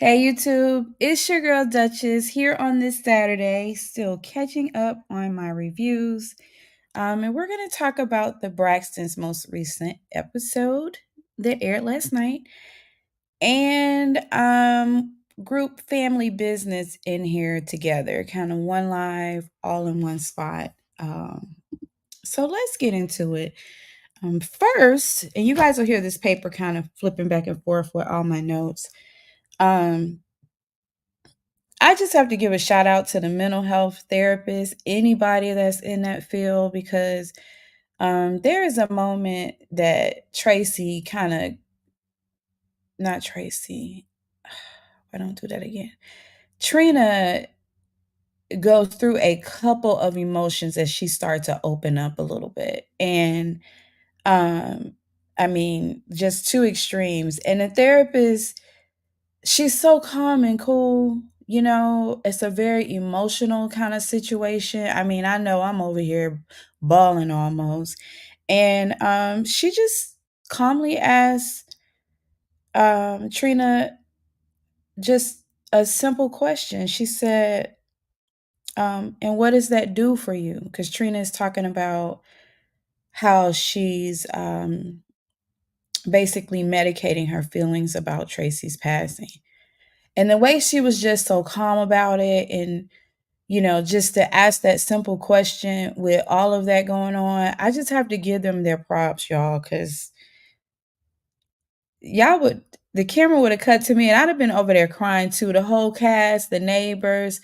Hey YouTube, it's your girl Duchess here on this Saturday, still catching up on my reviews. And we're going to talk about the Braxton's most recent episode that aired last night and group family business in here together, kind of one live, all in one spot. So let's get into it. First, and you guys will hear this paper kind of flipping back and forth with all my notes. Um, I just have to give a shout out to the mental health therapist, anybody that's in that field, because there is a moment that Traci kind of, not Traci, I don't do that again. Trina goes through a couple of emotions as she starts to open up a little bit. And um, I mean, just two extremes. And the therapist, she's so calm and cool. It's a very emotional kind of situation. I mean, I know I'm over here bawling almost. And she just calmly asked Trina just a simple question. She said, and what does that do for you? Because Trina is talking about how she's basically medicating her feelings about Tracy's passing. And the way she was just so calm about it, and just to ask that simple question with all of that going on, I just have to give them their props, y'all, because the camera would have cut to me and I'd have been over there crying too. The whole cast, the neighbors,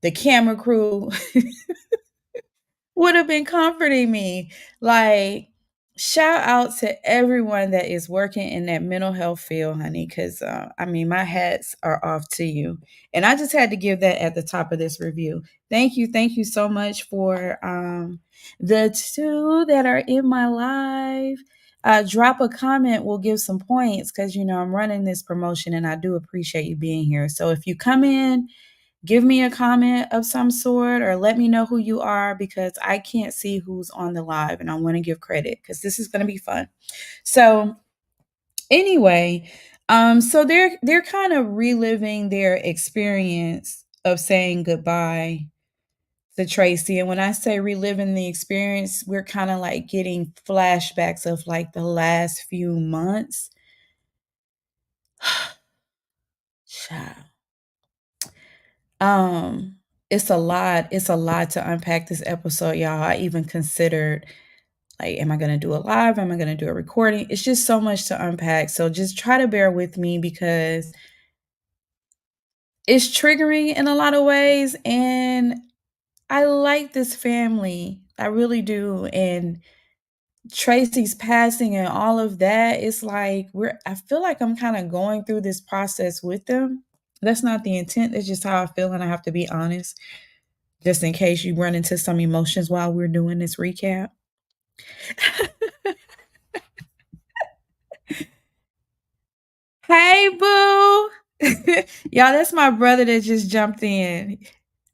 the camera crew would have been comforting me. Like, shout out to everyone that is working in that mental health field, honey, because I mean, my hats are off to you. And I just had to give that at the top of this review. Thank you. Thank you so much for the two that are in my live. Drop a comment, we'll give some points because, I'm running this promotion and I do appreciate you being here. So if you come in, give me a comment of some sort or let me know who you are because I can't see who's on the live and I want to give credit because this is going to be fun. So anyway, so they're kind of reliving their experience of saying goodbye to Tracy. And when I say reliving the experience, we're kind of like getting flashbacks of like the last few months. Child. Um, it's a lot. It's a lot to unpack this episode, y'all. I even considered like, am I gonna do a live? Am I gonna do a recording? It's just so much to unpack. So just try to bear with me because it's triggering in a lot of ways. And I like this family. I really do. And Tracy's passing and all of that, it's like I feel like I'm kind of going through this process with them. That's not the intent. It's just how I feel, and I have to be honest. Just in case you run into some emotions while we're doing this recap. Hey, boo. Y'all, that's my brother that just jumped in.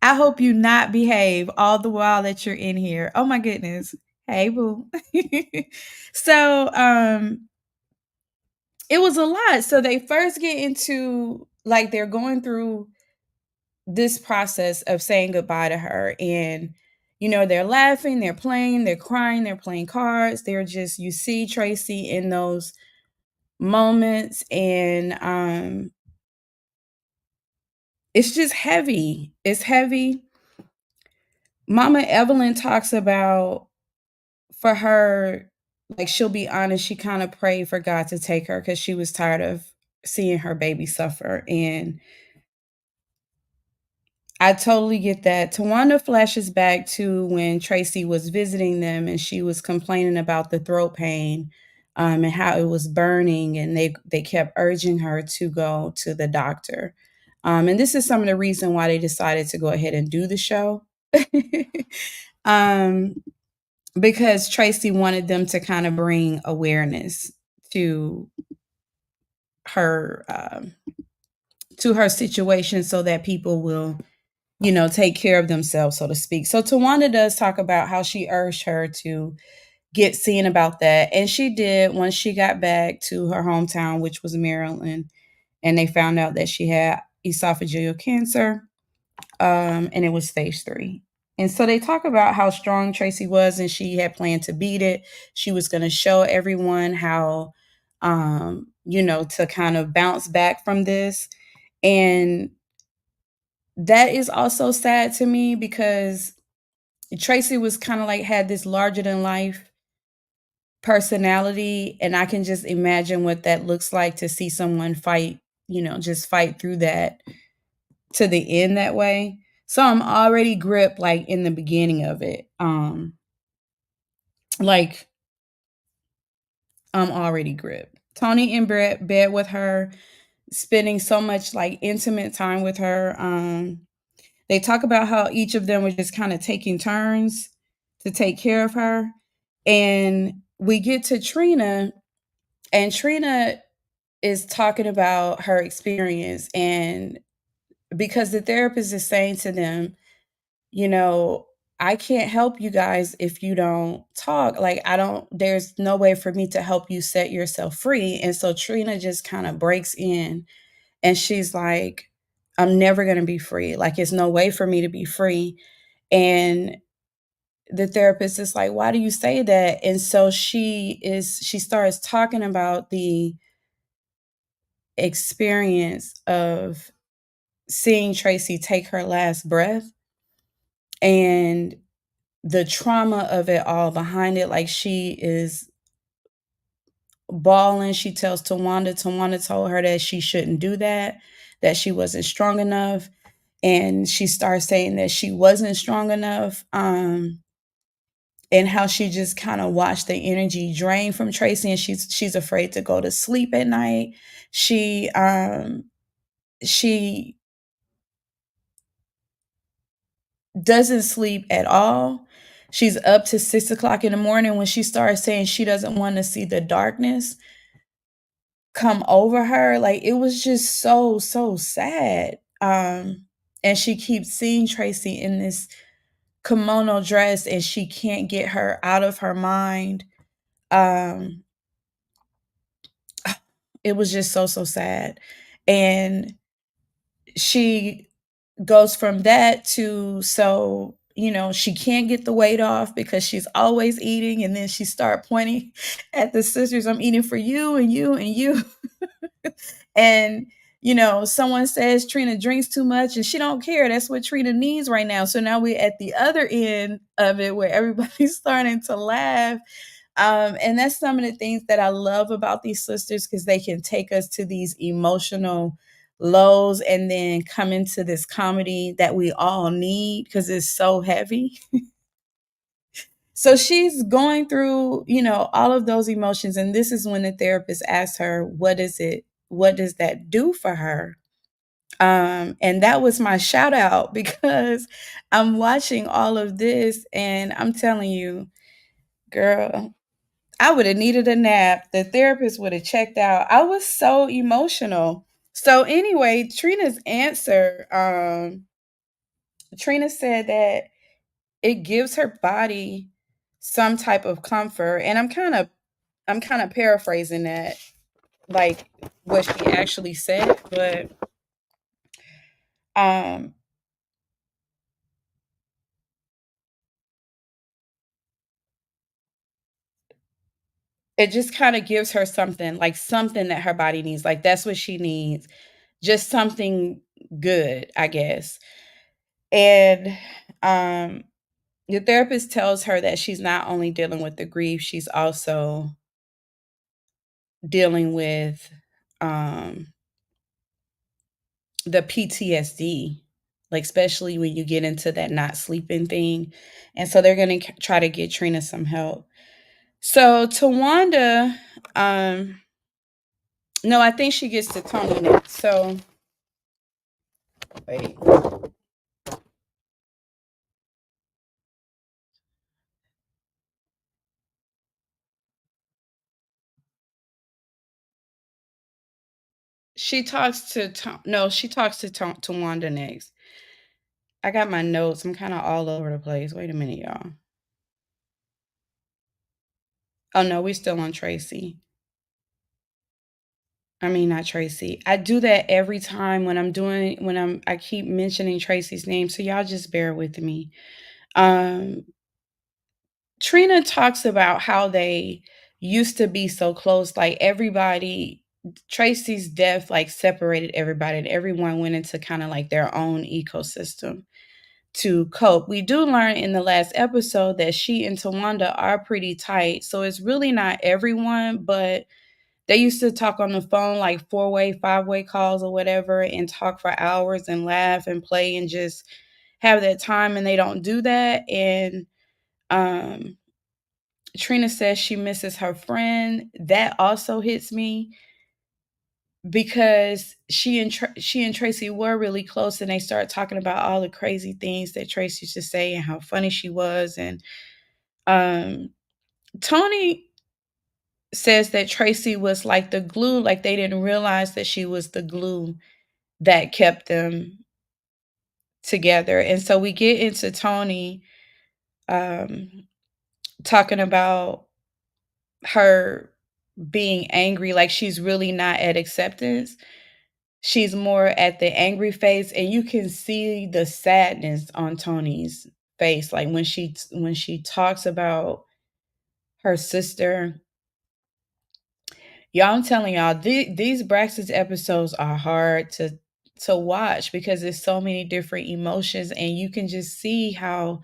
I hope you not behave all the while that you're in here. Oh my goodness. Hey, boo. So, it was a lot. So they first get into like they're going through this process of saying goodbye to her, and they're laughing, they're playing, they're crying, they're playing cards. They're just, you see Tracy in those moments, and it's just heavy. It's heavy. Mama Evelyn talks about, for her, like, she'll be honest, she kind of prayed for God to take her because she was tired of seeing her baby suffer. And I totally get that. Tawanda flashes back to when Tracy was visiting them and she was complaining about the throat pain, and how it was burning, and they kept urging her to go to the doctor. And this is some of the reason why they decided to go ahead and do the show. um, because Tracy wanted them to kind of bring awareness to her to her situation so that people will take care of themselves, so to speak. So Tawanda does talk about how she urged her to get seen about that. And she did once she got back to her hometown, which was Maryland. and they found out that she had esophageal cancer, and it was stage 3. And so they talk about how strong Traci was, and she had planned to beat it. She was going to show everyone how, to kind of bounce back from this. And that is also sad to me because Traci was kind of like had this larger than life personality. And I can just imagine what that looks like to see someone fight, just fight through that to the end that way. So I'm already gripped like in the beginning of it. Like I'm already gripped. Tony in bed with her, spending so much like intimate time with her. They talk about how each of them were just kind of taking turns to take care of her. And we get to Trina, and Trina is talking about her experience. And because the therapist is saying to them, you know, I can't help you guys if you don't talk. Like, there's no way for me to help you set yourself free. And so Trina just kind of breaks in and she's like, I'm never going to be free. Like, it's no way for me to be free. And the therapist is like, why do you say that? And so she starts talking about the experience of seeing Traci take her last breath and the trauma of it all behind it. Like, she is bawling. She tells Tawanda told her that she shouldn't do that she wasn't strong enough. And she starts saying that she wasn't strong enough. And how she just kind of watched the energy drain from Traci, and she's afraid to go to sleep at night. She doesn't sleep at all. She's up to 6 o'clock in the morning when she starts saying she doesn't want to see the darkness come over her. Like, it was just so, so sad. And she keeps seeing Traci in this kimono dress and she can't get her out of her mind. Um, it was just so, so sad. And she goes from that to, so she can't get the weight off because she's always eating, and then she start pointing at the sisters, I'm eating for you and you and you. And someone says Trina drinks too much and she don't care, that's what Trina needs right now. So now we're at the other end of it where everybody's starting to laugh. And that's some of the things that I love about these sisters, because they can take us to these emotional lows and then come into this comedy that we all need because it's so heavy. So she's going through, all of those emotions. And this is when the therapist asks her, what does that do for her? And that was my shout out because I'm watching all of this and I'm telling you, girl, I would have needed a nap. The therapist would have checked out. I was so emotional. So anyway, Trina's answer, Trina said that it gives her body some type of comfort. And I'm kind of paraphrasing that, like what she actually said, but um it just kind of gives her something, like something that her body needs. Like, that's what she needs. Just something good, I guess. And um the therapist tells her that she's not only dealing with the grief, she's also dealing with um, the PTSD, like, especially when you get into that not sleeping thing. And so they're going to try to get Trina some help. So Tawanda, no, I think she gets to Tony next. So, wait. She talks to no, she talks to Tawanda next. I got my notes. I'm kind of all over the place. Wait a minute, y'all. Oh no, we still on Traci. I mean, not Tracy. I do that every time when I keep mentioning Tracy's name, so y'all just bear with me. Um, Trina talks about how they used to be so close, like everybody. Tracy's death like separated everybody, and everyone went into kind of like their own ecosystem to cope. We do learn in the last episode that she and Tawanda are pretty tight, so it's really not everyone, but they used to talk on the phone like four-way, five-way calls or whatever and talk for hours and laugh and play and just have that time, and they don't do that. And um Trina says she misses her friend. That also hits me because she and Tracy were really close, and they started talking about all the crazy things that Tracy used to say and how funny she was. And um Tony says that Tracy was like the glue, like they didn't realize that she was the glue that kept them together. And so we get into Tony um talking about her being angry, like she's really not at acceptance. She's more at the angry face, and you can see the sadness on Tony's face, like when she talks about her sister. Y'all, I'm telling y'all, these Braxton's episodes are hard to watch because there's so many different emotions, and you can just see how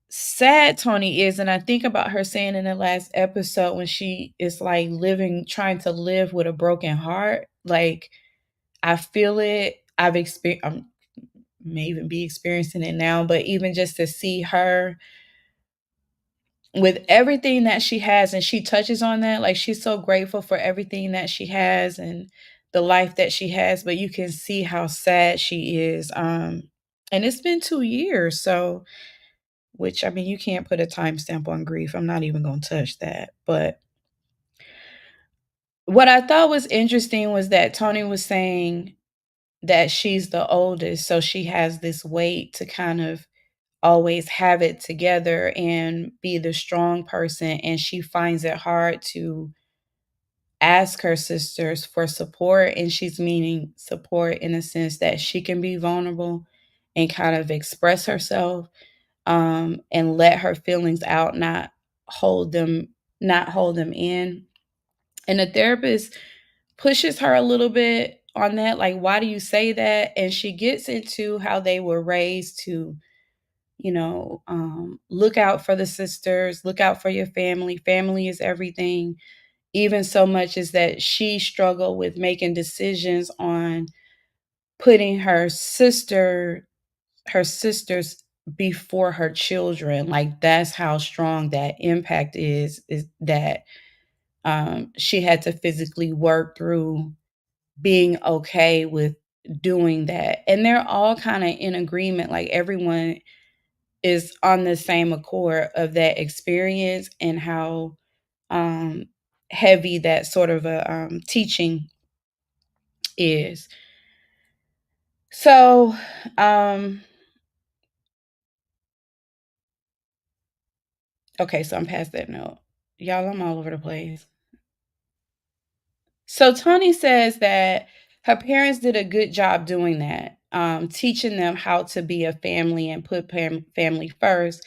sad Tony is. And I think about her saying in the last episode when she is like trying to live with a broken heart. Like, I feel it. I've experienced. I may even be experiencing it now, but even just to see her with everything that she has, and she touches on that, like she's so grateful for everything that she has and the life that she has, but you can see how sad she is. And it's been 2 years, so which, I mean, you can't put a timestamp on grief. I'm not even going to touch that. But what I thought was interesting was that Tony was saying that she's the oldest, so she has this weight to kind of always have it together and be the strong person, and she finds it hard to ask her sisters for support, and she's meaning support in a sense that she can be vulnerable and kind of express herself, and let her feelings out, hold them not hold them in. And the therapist pushes her a little bit on that, like, why do you say that? And she gets into how they were raised to, look out for the sisters, look out for your family. Family is everything. Even so much as that she struggled with making decisions on putting her sisters before her children. Like, that's how strong that impact is that she had to physically work through being okay with doing that. And they're all kind of in agreement, like everyone is on the same accord of that experience and how um, heavy that sort of a teaching is. So, um, okay, so I'm past that note. Y'all, I'm all over the place. So Tony says that her parents did a good job doing that, teaching them how to be a family and put family first,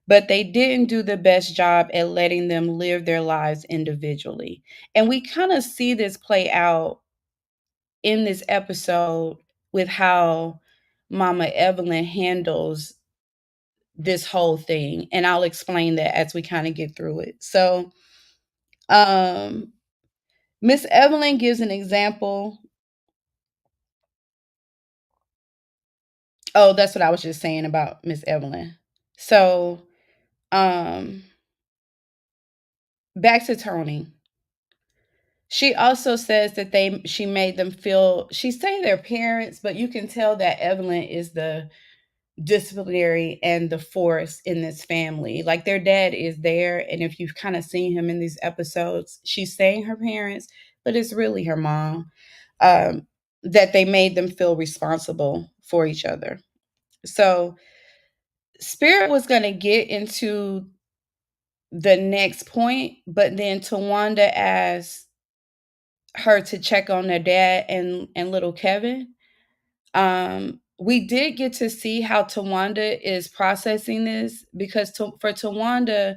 but they didn't do the best job at letting them live their lives individually. And we kind of see this play out in this episode with how Mama Evelyn handles this whole thing. And I'll explain that as we kind of get through it. So, um, Miss Evelyn gives an example. Oh, that's what I was just saying about Miss Evelyn. So, um, back to Tony. She also says that she made them feel, she's saying their parents, but you can tell that Evelyn is the disciplinary and the force in this family. Like, their dad is there, and if you've kind of seen him in these episodes, she's saying her parents, but it's really her mom. Um, that they made them feel responsible for each other. So Spirit was going to get into the next point, but then Tawanda asked her to check on their dad and little Kevin. We did get to see how Tawanda is processing this because for Tawanda,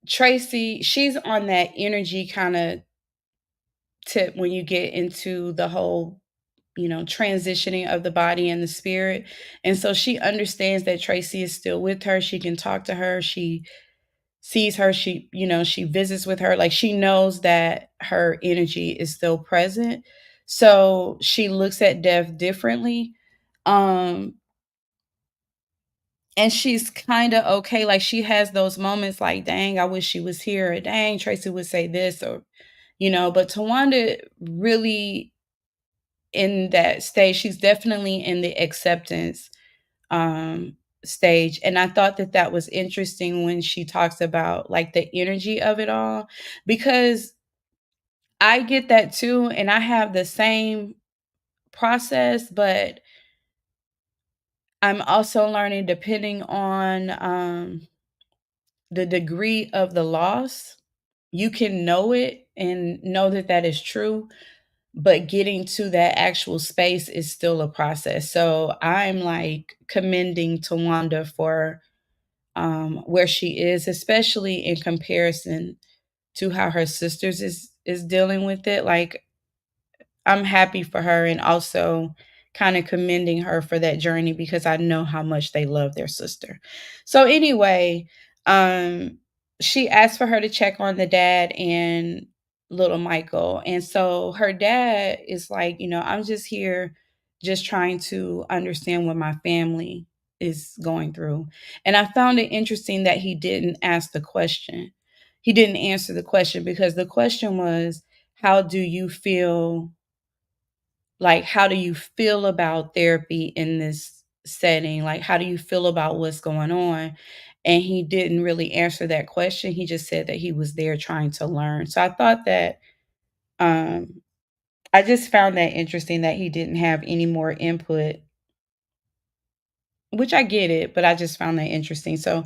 Traci, she's on that energy kind of tip when you get into the whole, transitioning of the body and the spirit. And so she understands that Traci is still with her. She can talk to her. She sees her. She visits with her. Like she knows that her energy is still present. So she looks at death differently. Um, and she's kind of okay. Like she has those moments like, dang, I wish she was here. Or dang, Traci would say this, or, but Tawanda really in that stage, she's definitely in the acceptance stage. And I thought that that was interesting when she talks about like the energy of it all, because I get that too. And I have the same process, but I'm also learning depending on the degree of the loss, you can know it and know that that is true, but getting to that actual space is still a process. So I'm like commending Tawanda for where she is, especially in comparison to how her sisters is dealing with it. Like I'm happy for her and also kind of commending her for that journey because I know how much they love their sister. So anyway, um she asked for her to check on the dad and little Michael. And so her dad is like, I'm just here just trying to understand what my family is going through. And I found it interesting that he didn't ask the question. He didn't answer the question because the question was, how do you feel, like, how do you feel about therapy in this setting? Like, how do you feel about what's going on? And he didn't really answer that question. He just said that he was there trying to learn. So I thought that, um, I just found that interesting that he didn't have any more input, which I get it, but I just found that interesting. So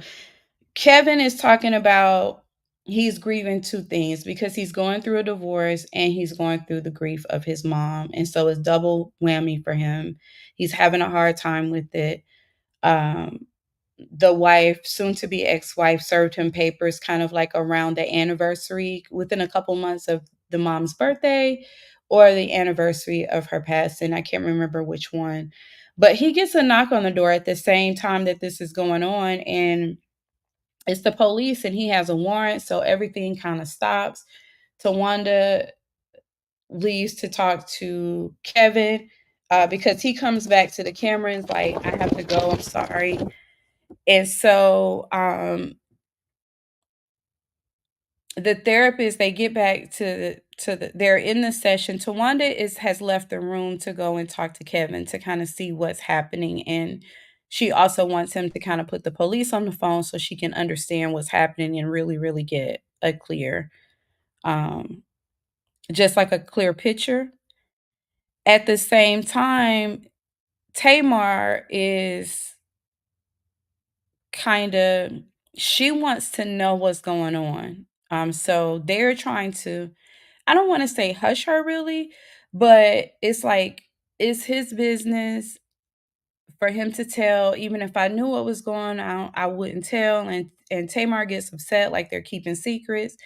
Kevin is talking about he's grieving two things because he's going through a divorce and he's going through the grief of his mom. And so it's double whammy for him. He's having a hard time with it. Um, the wife, soon to be ex wife, served him papers kind of like around the anniversary within a couple months of the mom's birthday or the anniversary of her passing. I can't remember which one. But he gets a knock on the door at the same time that this is going on. And it's the police and he has a warrant, so everything kind of stops. Tawanda leaves to talk to Kevin because he comes back to the camera and is like, I have to go, I'm sorry. And so the therapist, they get back they're in the session. Tawanda has left the room to go and talk to Kevin to kind of see what's happening. And she also wants him to kind of put the police on the phone so she can understand what's happening and really, really get a clear, um, just like a clear picture. At the same time, Tamar is kind of, she wants to know what's going on. So they're trying to, I don't want to say hush her really, but it's like it's his business for him to tell. Even if I knew what was going on, I wouldn't tell. And Tamar gets upset, like they're keeping secrets.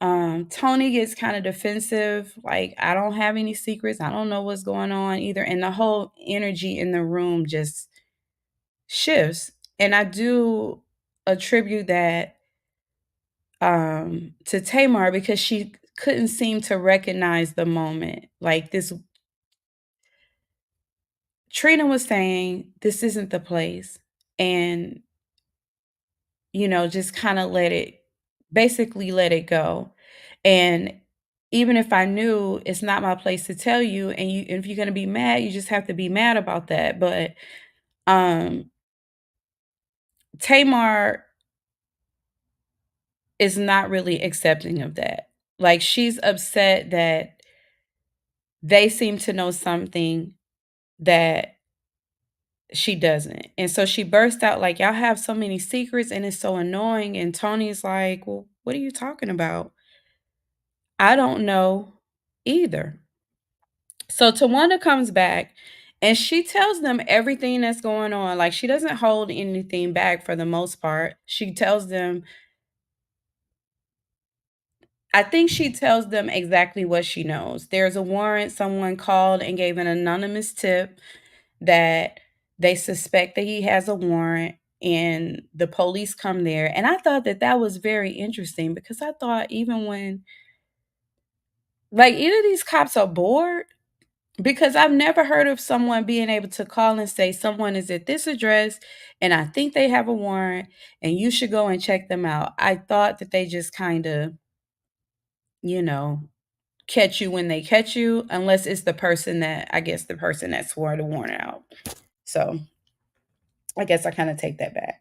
Tony gets kind of defensive, like I don't have any secrets. I don't know what's going on either. And the whole energy in the room just shifts. And I do attribute that to Tamar because she couldn't seem to recognize the moment. Like this, Trina was saying, this isn't the place. And, just kind of basically let it go. And even if I knew, it's not my place to tell you. And if you're going to be mad, you just have to be mad about that. But um, Tamar is not really accepting of that. Like she's upset that they seem to know something that she doesn't. And so she burst out like, y'all have so many secrets and it's so annoying. And Tony's like, well, what are you talking about? I don't know either. So Tawanda comes back and she tells them everything that's going on. Like she doesn't hold anything back for the most part. She tells them, I think she tells them exactly what she knows. There's a warrant. Someone called and gave an anonymous tip that they suspect that he has a warrant, and the police come there. And I thought that that was very interesting because I thought even when, like, either these cops are bored, because I've never heard of someone being able to call and say someone is at this address and I think they have a warrant and you should go and check them out. I thought that they just kind of, you know, catch you when they catch you, unless it's the person that, I guess, the person that swore the warrant out. So I guess I kind of take that back.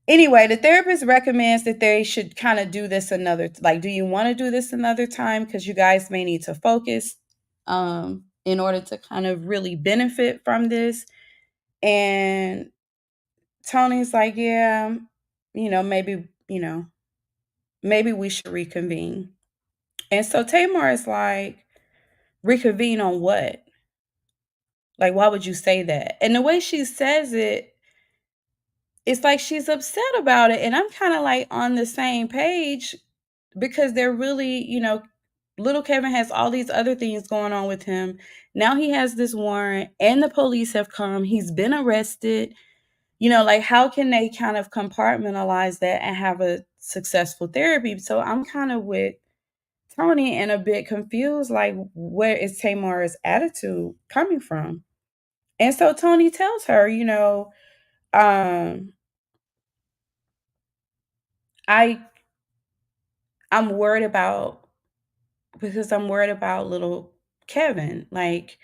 Anyway, the therapist recommends that they should kind of do this another, like, do you want to do this another time? Because you guys may need to focus in order to kind of really benefit from this. And Tony's like, yeah, maybe, maybe we should reconvene. And so Tamar is like, reconvene on what? Like, why would you say that? And the way she says it, it's like she's upset about it. And I'm kind of like on the same page because they're really, little Kevin has all these other things going on with him. Now he has this warrant and the police have come. He's been arrested. Like how can they kind of compartmentalize that and have a successful therapy? So I'm kind of with Tony and a bit confused, like where is Tamar's attitude coming from? And so Tony tells her, um, I I'm worried about because I'm worried about little Kevin. Like,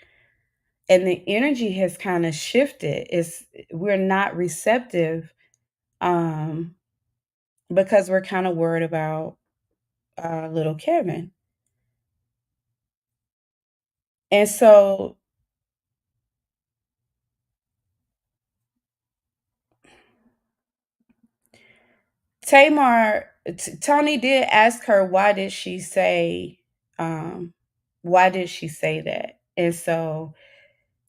and the energy has kind of shifted. We're not receptive, um, because we're kind of worried about little Kevin. And so Tony did ask her um, why did she say that? And so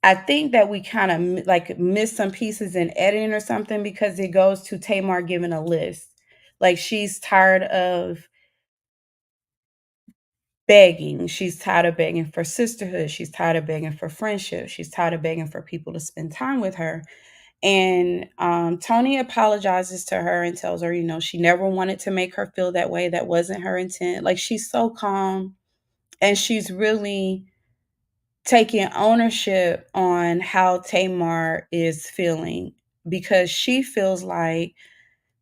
I think that we kind of like missed some pieces in editing or something because it goes to Tamar giving a list. Like she's tired of begging. She's tired of begging for sisterhood. She's tired of begging for friendship. She's tired of begging for people to spend time with her. And Tony apologizes to her and tells her, she never wanted to make her feel that way. That wasn't her intent. Like she's so calm and she's really taking ownership on how Tamar is feeling because she feels like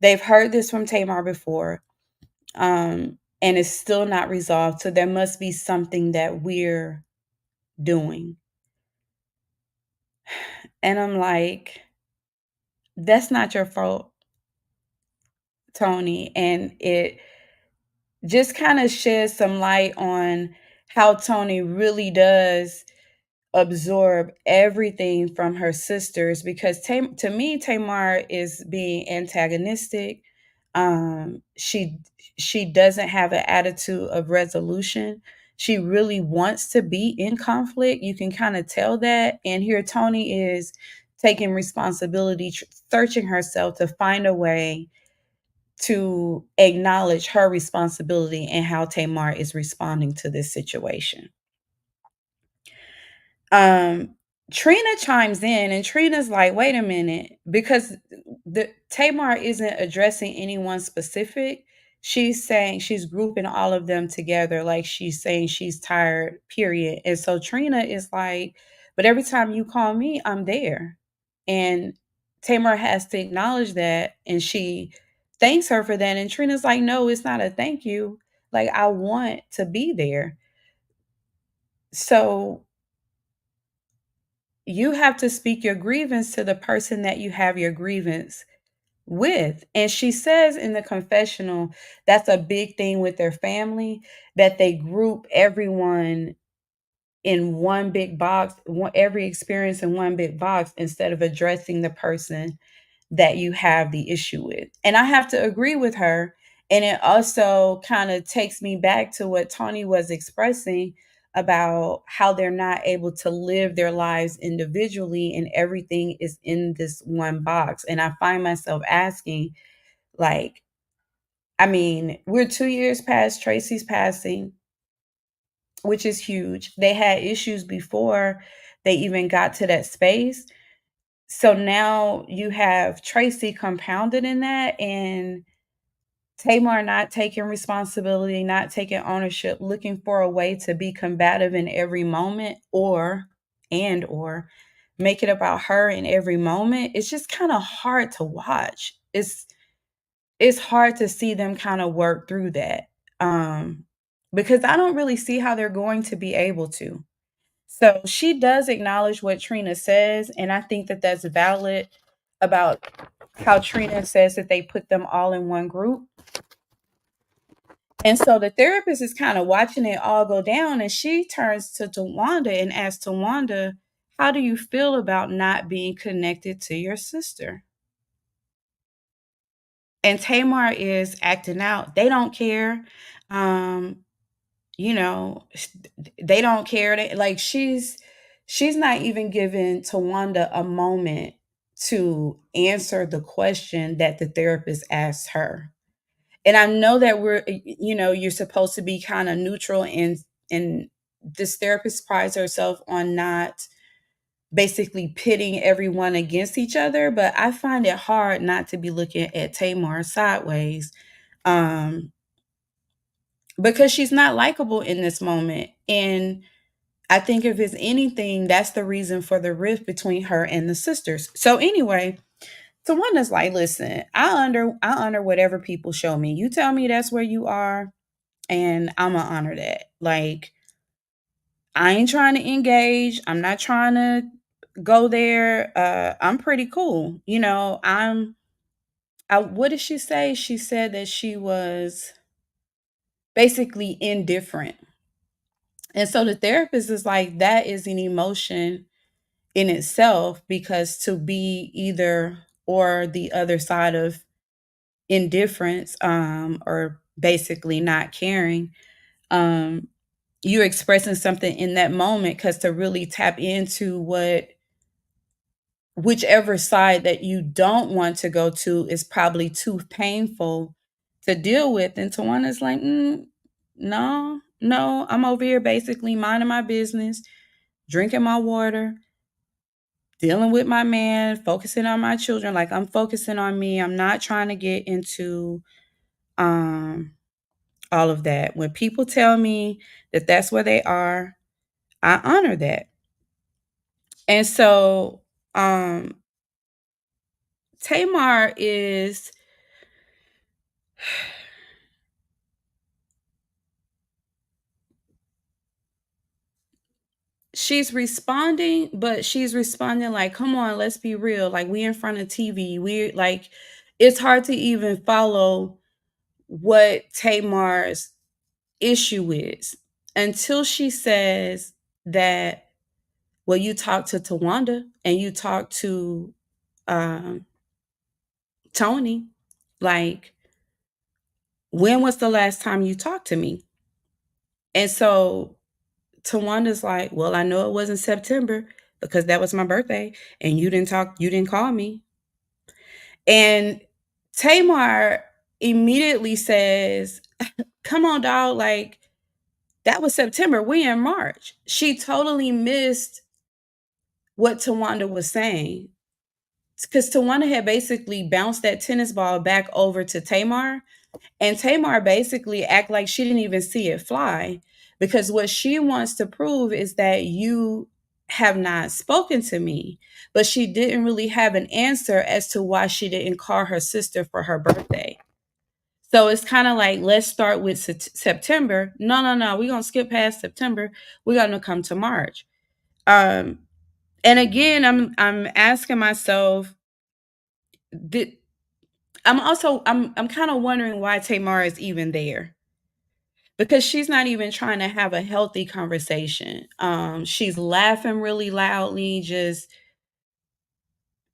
they've heard this from Tamar before, and it's still not resolved. So there must be something that we're doing. And I'm like, that's not your fault, Tony. And it just kind of sheds some light on how Tony really does absorb everything from her sisters because to me Tamar is being antagonistic. She doesn't have an attitude of resolution. She really wants to be in conflict. You can kind of tell that. And here Tony is taking responsibility, searching herself to find a way to acknowledge her responsibility and how Tamar is responding to this situation. Um, Trina chimes in and Trina's like, wait a minute, because the Tamar isn't addressing anyone specific. She's saying she's grouping all of them together, like she's saying she's tired, period. And so Trina is like, but every time you call me, I'm there. And Tamar has to acknowledge that and she thanks her for that. And Trina's like, no, it's not a thank you. Like I want to be there. So you have to speak your grievance to the person that you have your grievance with. And she says in the confessional, that's a big thing with their family, that they group everyone in one big box, every experience in one big box instead of addressing the person that you have the issue with. And I have to agree with her. And it also kind of takes me back to what Tony was expressing about how they're not able to live their lives individually and everything is in this one box. And I find myself asking, like, I mean, we're 2 years past Tracy's passing, which is huge. They had issues before they even got to that space. So now you have Tracy compounded in that, and Tamar not taking responsibility, not taking ownership, looking for a way to be combative in every moment, or make it about her in every moment. It's just kind of hard to watch. It's hard to see them kind of work through that. Because I don't really see how they're going to be able to. So she does acknowledge what Trina says, and I think that that's valid about how Trina says that they put them all in one group. And so the therapist is kind of watching it all go down, and she turns to Tawanda and asks Tawanda, how do you feel about not being connected to your sister? And Tamar is acting out. They don't care. Um, you know, they don't care. Like she's not even giving Tawanda a moment to answer the question that the therapist asked her. And I know that you're supposed to be kind of neutral, and this therapist prides herself on not basically pitting everyone against each other, but I find it hard not to be looking at Tamar sideways, um because she's not likable in this moment. And I think if it's anything, that's the reason for the rift between her and the sisters. So anyway, so one is like, listen, I honor whatever people show me. You tell me that's where you are, and I'm gonna honor that. Like, I ain't trying to engage. I'm not trying to go there. I'm pretty cool. What did she say? She said that she was basically indifferent. And so the therapist is like, that is an emotion in itself, because to be either or the other side of indifference, or basically not caring, um, you're expressing something in that moment, because to really tap into whichever side that you don't want to go to is probably too painful to deal with. And Tawana's like, no, no, I'm over here basically minding my business, drinking my water, dealing with my man, focusing on my children. Like, I'm focusing on me. I'm not trying to get into um all of that. When people tell me that that's where they are, I honor that. And so um Tamar is she's responding, but she's responding like, come on, let's be real. Like, we in front of TV. We like, it's hard to even follow what Tamar's issue is until she says that, well, you talked to Tawanda and you talked to um, Tony. Like, when was the last time you talked to me? And so Tawanda's like, well, I know it wasn't September because that was my birthday and you didn't call me. And Tamar immediately says, come on, dog, like, that was September. We in March. She totally missed what Tawanda was saying. Because Tawanda had basically bounced that tennis ball back over to Tamar, and Tamar basically act like she didn't even see it fly, because what she wants to prove is that you have not spoken to me. But she didn't really have an answer as to why she didn't call her sister for her birthday. So it's kind of like, let's start with September. No, no, no. We're going to skip past September. We're going to come to March. Um, and again, I'm asking myself, did I'm kind of wondering why Tamar is even there, because she's not even trying to have a healthy conversation. She's laughing really loudly. Just,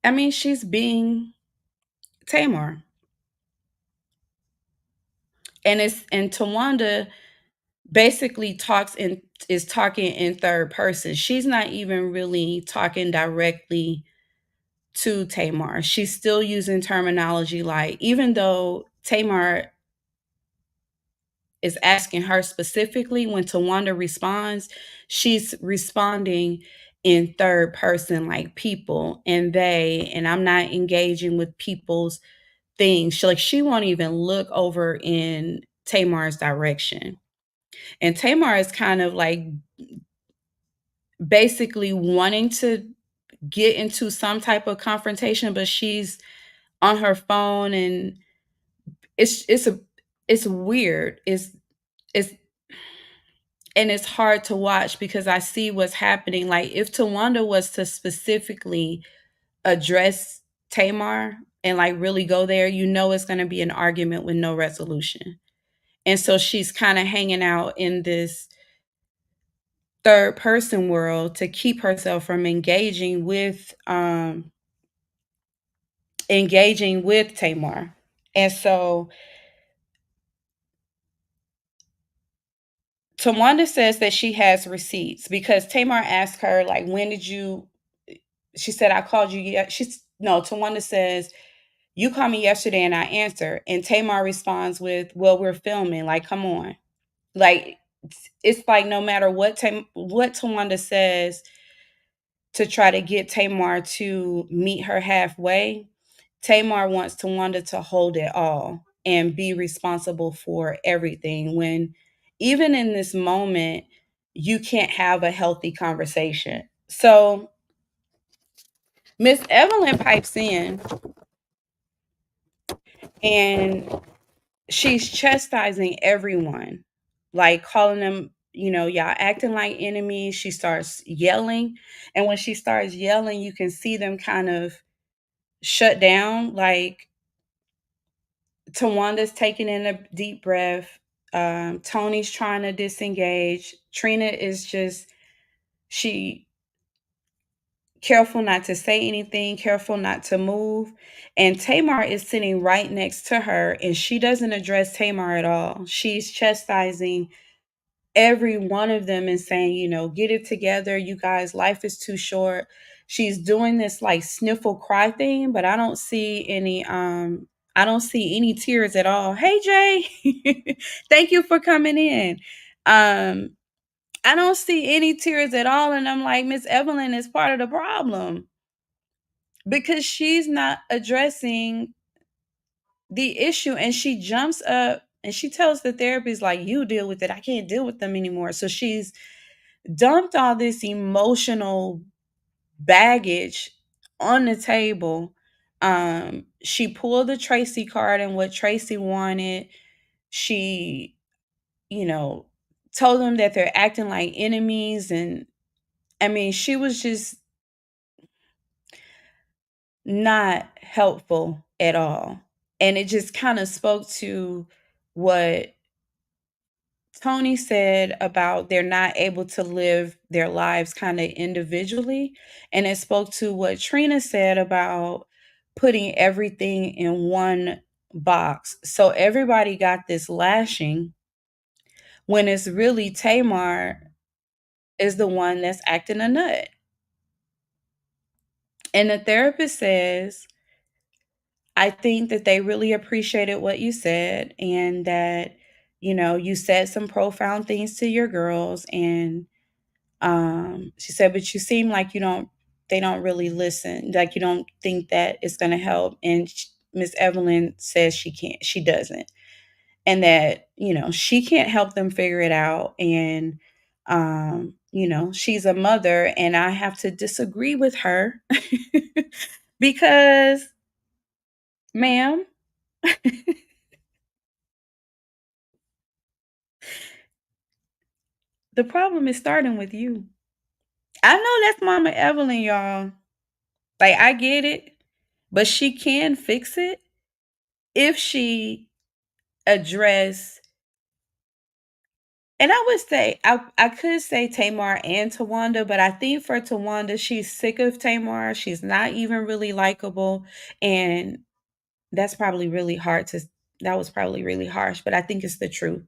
I mean, she's being Tamar. And Tawanda basically talks in is talking in third person. She's not even really talking directly to Tamar. She's still using terminology like, even though Tamar is asking her specifically, when Tawanda responds, she's responding in third person, like people and they, and I'm not engaging with people's things. She won't even look over in Tamar's direction. And Tamar is kind of like basically wanting to get into some type of confrontation, but she's on her phone, and it's weird. It's and it's hard to watch because I see what's happening. Like, if Tawanda was to specifically address Tamar and like really go there, it's going to be an argument with no resolution. And so she's kind of hanging out in this third person world to keep herself from engaging with Tamar. And so Tawanda says that she has receipts because Tamar asked her, like, when did you, she said, I called you. She's, no, Tawanda says, you called me yesterday and I answered. And Tamar responds with, well, we're filming. Like, come on. Like, it's like no matter what Tawanda says to try to get Tamar to meet her halfway, Tamar wants Tawanda to hold it all and be responsible for everything, when even in this moment, you can't have a healthy conversation. So Miss Evelyn pipes in and she's chastising everyone, like calling them, y'all acting like enemies. She starts yelling. And when she starts yelling, you can see them kind of shut down. Like, Tawanda's taking in a deep breath. Tony's trying to disengage. Trina is just, she careful not to say anything, careful not to move. And Tamar is sitting right next to her, and she doesn't address Tamar at all. She's chastising every one of them and saying, get it together, you guys, life is too short. She's doing this like sniffle cry thing, but I don't see any tears at all. Hey Jay. Thank you for coming in. I don't see any tears at all, and I'm like, Miss Evelyn is part of the problem because she's not addressing the issue. And she jumps up and she tells the therapist, like, you deal with it, I can't deal with them anymore. So she's dumped all this emotional baggage on the table. She pulled the Traci card and what Traci wanted. She, you know, told them that they're acting like enemies. And I mean, she was just not helpful at all. And it just kind of spoke to what Tony said about they're not able to live their lives kind of individually. And it spoke to what Trina said about putting everything in one box. So everybody got this lashing when it's really Tamar is the one that's acting a nut. And the therapist says, I think that they really appreciated what you said, and that, you said some profound things to your girls. And she said, but you seem like they don't really listen. Like, you don't think that it's going to help. And Miss Evelyn says she doesn't. And that, she can't help them figure it out. And, she's a mother and I have to disagree with her because, ma'am, the problem is starting with you. I know that's Mama Evelyn, y'all. Like, I get it, but she can fix it if she address. And I would say I could say Tamar and Tawanda, but I think for Tawanda, she's sick of Tamar. She's not even really likable, and that's probably really hard That was probably really harsh, but I think it's the truth.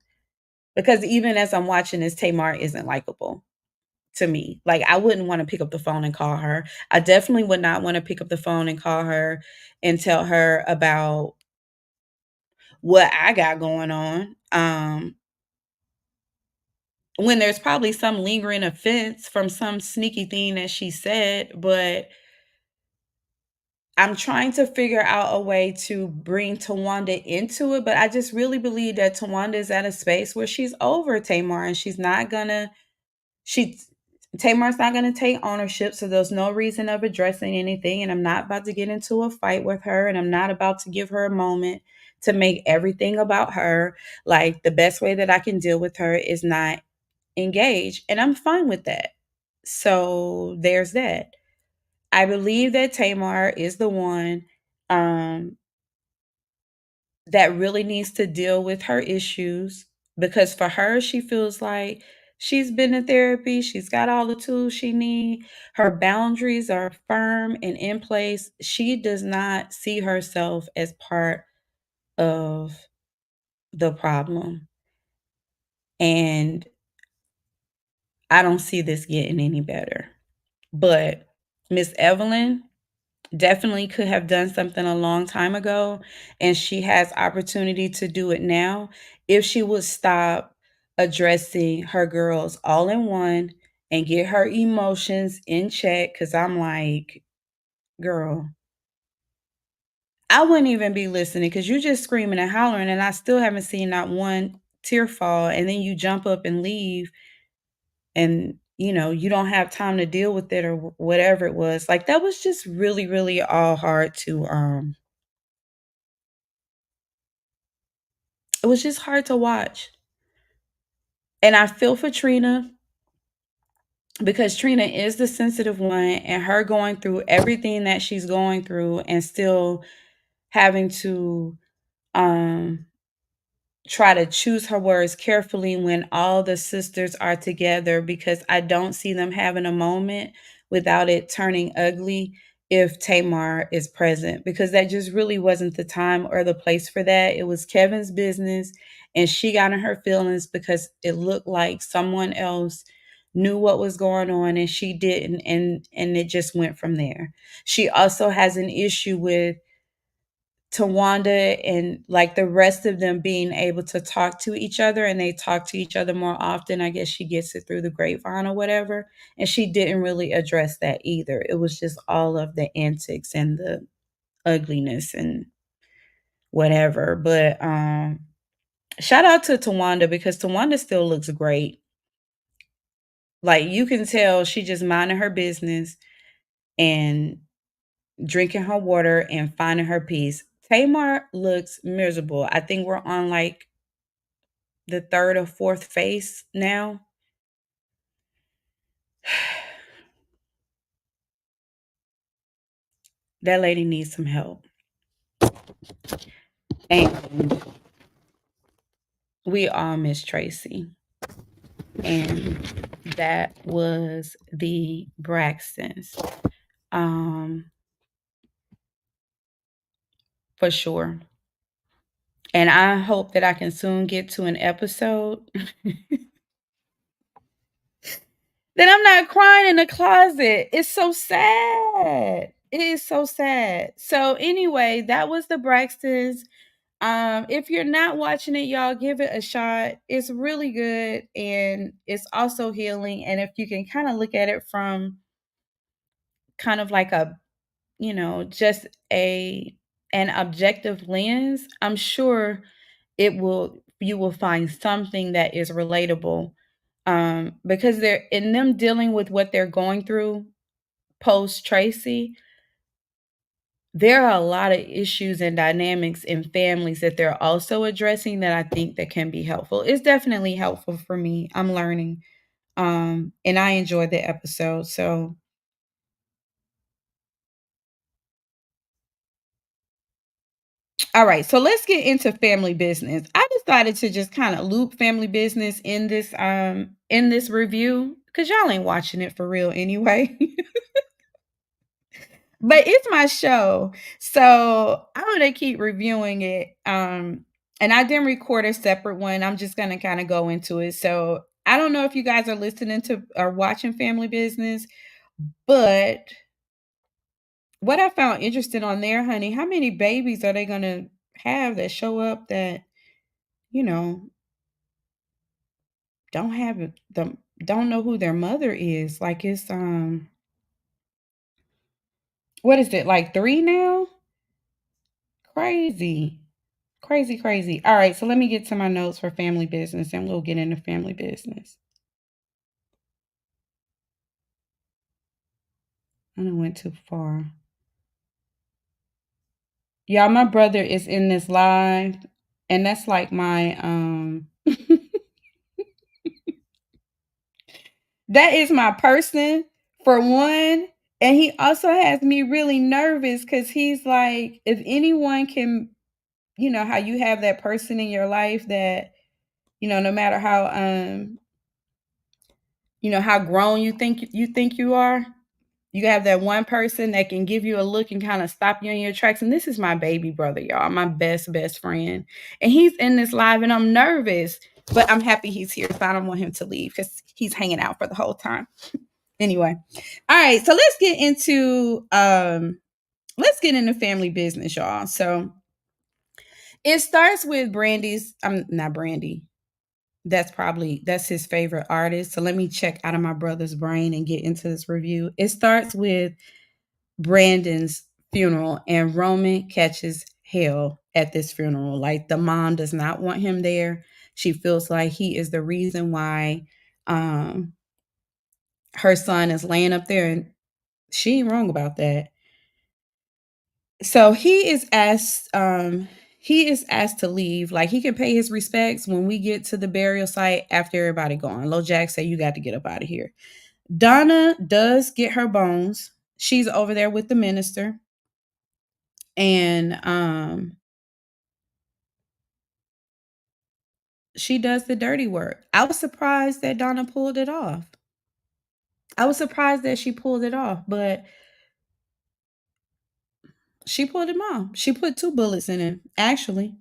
Because even as I'm watching this, Tamar isn't likable to me. Like, I wouldn't want to pick up the phone and call her. I definitely would not want to pick up the phone and call her and tell her about what I got going on. When there's probably some lingering offense from some sneaky thing that she said, but I'm trying to figure out a way to bring Tawanda into it, but I just really believe that Tawanda is at a space where she's over Tamar and she's not gonna she Tamar's not gonna take ownership, so there's no reason of addressing anything. And I'm not about to get into a fight with her, and I'm not about to give her a moment to make everything about her. Like, the best way that I can deal with her is not engage, and I'm fine with that. So there's that. I believe that Tamar is the one um, that really needs to deal with her issues, because for her, she feels like she's been in therapy. She's got all the tools she needs. Her boundaries are firm and in place. She does not see herself as part of the problem. And I don't see this getting any better. But Miss Evelyn definitely could have done something a long time ago, and she has opportunity to do it now if she would stop addressing her girls all in one and get her emotions in check. Because I'm like, girl, I wouldn't even be listening because you just screaming and hollering, and I still haven't seen not one tear fall, and then you jump up and leave, and you don't have time to deal with it or whatever it was. Like, that was just really, really all hard to it was just hard to watch. And I feel for Trina, because Trina is the sensitive one, and her going through everything that she's going through and still having to um try to choose her words carefully when all the sisters are together, because I don't see them having a moment without it turning ugly if Tamar is present, because that just really wasn't the time or the place for that. It was Kevin's business, and she got in her feelings because it looked like someone else knew what was going on and she didn't, and it just went from there. She also has an issue with Tawanda and like the rest of them being able to talk to each other, and they talk to each other more often. I guess she gets it through the grapevine or whatever. And she didn't really address that either. It was just all of the antics and the ugliness and whatever. But shout out to Tawanda, because Tawanda still looks great. Like, you can tell she just minding her business and drinking her water and finding her peace. Tamar looks miserable. I think we're on like the third or fourth face now. That lady needs some help. And we all miss Traci. And that was the Braxtons. Um, for sure. And I hope that I can soon get to an episode that I'm not crying in the closet. It's so sad. It is so sad. So anyway, that was the Braxtons. If you're not watching it, y'all, give it a shot. It's really good, and it's also healing. And if you can kind of look at it from kind of like a, just a an objective lens, I'm sure you will find something that is relatable. Because they're in them dealing with what they're going through post Traci. There are a lot of issues and dynamics in families that they're also addressing that I think that can be helpful. It's definitely helpful for me. I'm learning. And I enjoyed the episode. So, all right. So let's get into family business. I decided to just kind of loop family business in this review, because y'all ain't watching it for real anyway. But it's my show. So I'm gonna keep reviewing it. And I didn't record a separate one. I'm just gonna kind of go into it. So I don't know if you guys are listening to or watching Family Business, but what I found interesting on there, honey, how many babies are they gonna have that show up that, you know, don't have them, don't know who their mother is? Like it's what is it, like three now? Crazy. Crazy, crazy. All right, so let me get to my notes for Family Business and we'll get into Family Business. I done went too far. Y'all, my brother is in this live, and that's like my that is my person for one. And he also has me really nervous because he's like, if anyone can, how you have that person in your life that, no matter how how grown you think you are, you have that one person that can give you a look and kind of stop you in your tracks. And this is my baby brother, y'all, my best friend. And he's in this live and I'm nervous, but I'm happy he's here. So I don't want him to leave because he's hanging out for the whole time. Anyway. All right. So let's get into Family Business, y'all. So it starts with Brandy's, I'm not Brandy. That's his favorite artist. So let me check out of my brother's brain and get into this review. It starts with Brandon's funeral, and Roman catches hell at this funeral. Like the mom does not want him there. She feels like he is the reason why um her son is laying up there, and she ain't wrong about that. So he is asked to leave. Like he can pay his respects when we get to the burial site after everybody gone. Lo Jack say you got to get up out of here. Donna does get her bones. She's over there with the minister. And she does the dirty work. I was surprised that Donna pulled it off. I was surprised that she pulled it off, but she pulled him off. She put two bullets in him, actually.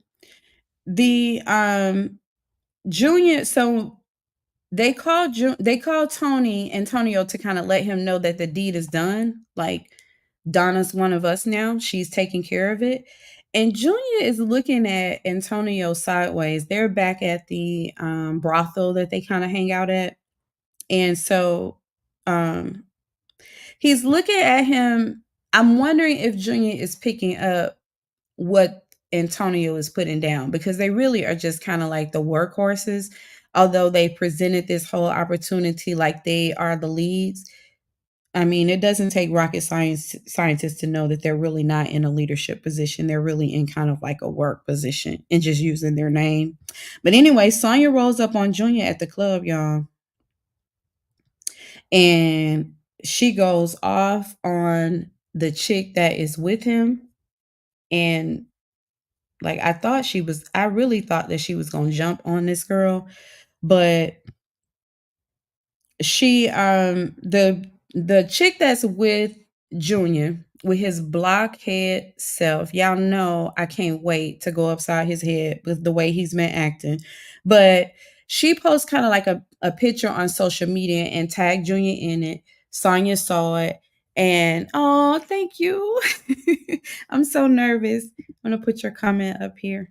The Junior, so they called Tony Antonio to kind of let him know that the deed is done. Like Donna's one of us now. She's taking care of it. And Junior is looking at Antonio sideways. They're back at the brothel that they kind of hang out at. And so um, he's looking at him. I'm wondering if Junior is picking up what Antonio is putting down because they really are just kind of like the workhorses. Although they presented this whole opportunity like they are the leads, I mean, it doesn't take rocket scientists to know that they're really not in a leadership position. They're really in kind of like a work position and just using their name. But anyway, Sonya rolls up on Junior at the club, y'all, and she goes off on the chick that is with him. And like I really thought that she was gonna jump on this girl, but she the chick that's with Junior with his blockhead self, y'all know I can't wait to go upside his head with the way he's been acting. But she posts kind of like a picture on social media and tagged Junior in it. Sonya saw it and oh, thank you. I'm so nervous. I'm gonna put your comment up here.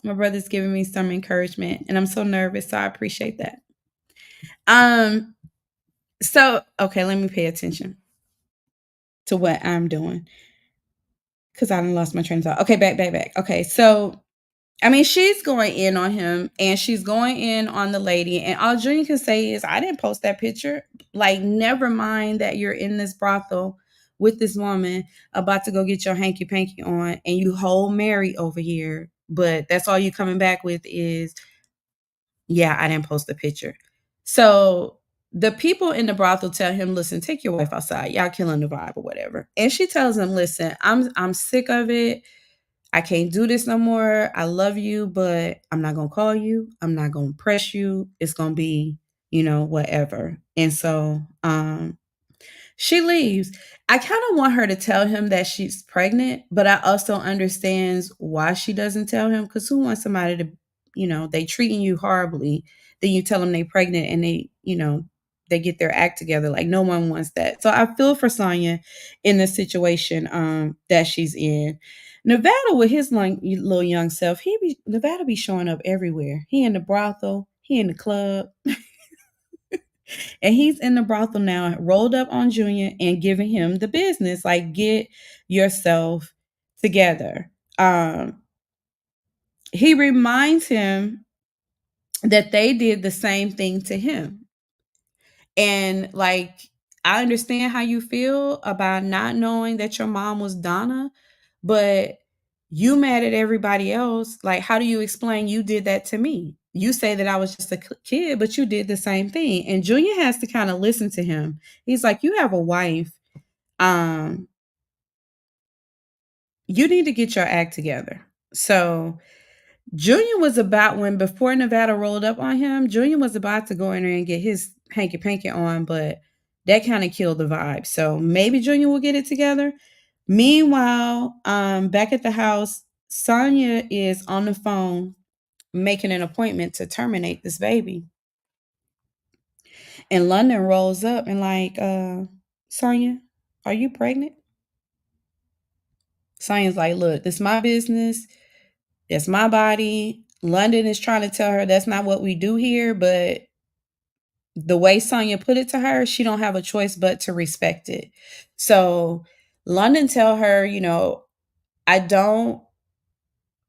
My brother's giving me some encouragement and I'm so nervous, so I appreciate that. Um So, okay, let me pay attention to what I'm doing because I done lost my train of thought. Okay, back. Okay, so I mean, she's going in on him and she's going in on the lady, and all Junior can say is, I didn't post that picture. Like, never mind that you're in this brothel with this woman about to go get your hanky panky on, and you hold Mary over here, but that's all you coming back with is, yeah, I didn't post the picture. So the people in the brothel tell him, listen, take your wife outside. Y'all killing the vibe or whatever. And she tells him, listen, I'm sick of it. I can't do this no more. I love you, but I'm not gonna call you. I'm not gonna press you. It's gonna be, whatever. And so She leaves. I kind of want her to tell him that she's pregnant, but I also understands why she doesn't tell him, because who wants somebody to, they treating you horribly, then you tell them they pregnant and they get their act together. Like no one wants that. So I feel for Sonya in the situation that she's in. Nevada with his little young self, Nevada be showing up everywhere. He in the brothel, he in the club, and he's in the brothel now, rolled up on Junior and giving him the business. Like, get yourself together. Um, he reminds him that they did the same thing to him. And like, I understand how you feel about not knowing that your mom was Donna, but you mad at everybody else. Like, how do you explain you did that to me? You say that I was just a kid, but you did the same thing. And Junior has to kind of listen to him. He's like, you have a wife. Um, you need to get your act together. So Junior was about, when before Nevada rolled up on him, Junior was about to go in there and get his hanky panky on, but that kind of killed the vibe. So maybe Junior will get it together. Meanwhile, back at the house, Sonya is on the phone making an appointment to terminate this baby. And London rolls up and like, Sonya, are you pregnant? Sonya's like, look, this is my business. It's my body. London is trying to tell her that's not what we do here, but the way Sonya put it to her, she don't have a choice but to respect it. So London tell her, I don't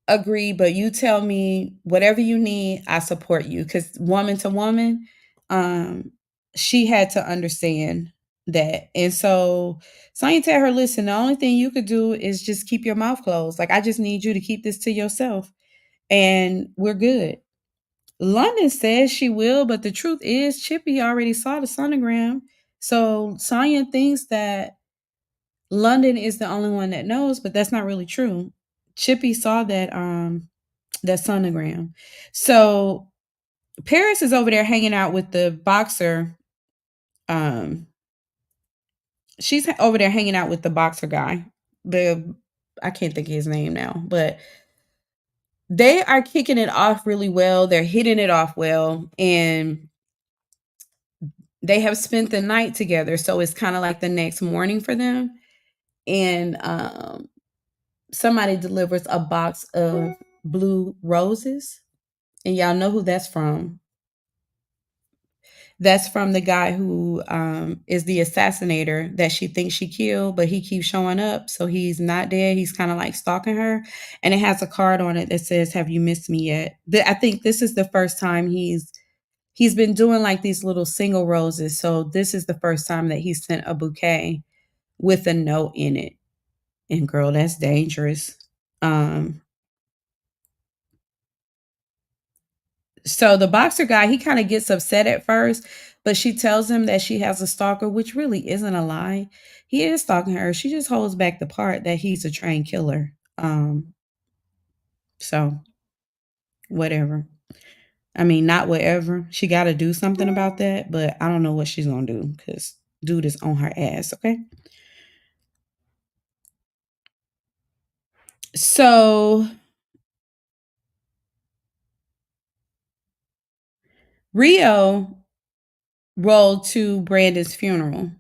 agree, but you tell me whatever you need, I support you. Because woman to woman, um, she had to understand that. And so Sonya tell her, listen, the only thing you could do is just keep your mouth closed. Like, I just need you to keep this to yourself and we're good. London says she will, but the truth is Chippy already saw the sonogram. So Sonya thinks that London is the only one that knows, but that's not really true. Chippy saw that sonogram. So Paris is over there hanging out with the boxer. Um, she's over there hanging out with the boxer guy. The I can't think of his name now, but they are kicking it off really well. They're hitting it off well, and they have spent the night together. So it's kind of like the next morning for them. And somebody delivers a box of blue roses, and y'all know who that's from. That's from the guy who is the assassinator that she thinks she killed, but he keeps showing up. So he's not dead. He's kind of like stalking her. And it has a card on it that says, "Have you missed me yet?" I think this is the first time he's been doing like these little single roses. So this is the first time that he sent a bouquet with a note in it. And girl, that's dangerous. Um, So the boxer guy, he kind of gets upset at first, but she tells him that she has a stalker, which really isn't a lie. He is stalking her. She just holds back the part that he's a trained killer. So whatever. I mean, not whatever. She got to do something about that, but I don't know what she's gonna do because dude is on her ass. Okay. So Rio rolled to Brandon's funeral.